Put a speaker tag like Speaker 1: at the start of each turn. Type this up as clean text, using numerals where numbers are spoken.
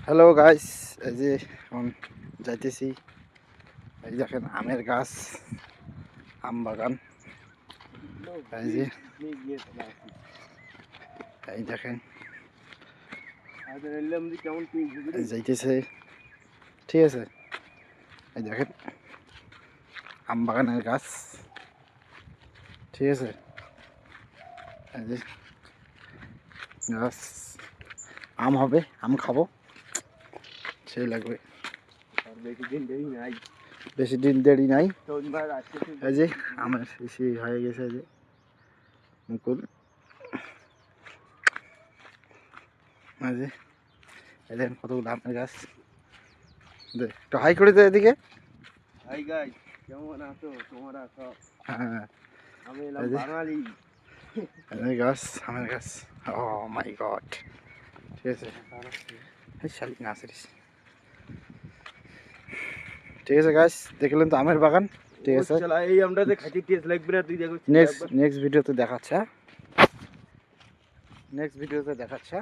Speaker 1: Hello guys, এই যে এখন যাইতেছি। এই দেখেন আমের গাছ, আম বাগান। এই যে এই দেখেন যাইতেছে, ঠিক আছে। এই দেখেন আম বাগানের গাছ, ঠিক আছে। এই যে গাছ, আম হবে, আম খাবো, সেই লাগবে। বেশি দিন দেরি নাই। এই যে আমের বেশি হয়ে গেছে, এই যে মুকুল। এই যে দেখেন কতগুলো আমের গাছ। একটু হাই করে দে এদিকে।
Speaker 2: হাই গাইস, কেমন আছো তোমরা সব?
Speaker 1: হ্যাঁ,
Speaker 2: আমি এলাম বাঙালি।
Speaker 1: এই গাছ আমের গাছ। ও মাই গড, ঠিক আছে। এই শালি নার্সারিস, ঠিক আছে গাছ, দেখলেন তো আমের বাগান, ঠিক আছে।
Speaker 2: এই আমটাতে খাইতে টেস্ট লাগবে না, তুই দেখো।
Speaker 1: নেক্সট ভিডিওতে দেখাচ্ছে, নেক্সট ভিডিওতে দেখাচ্ছে।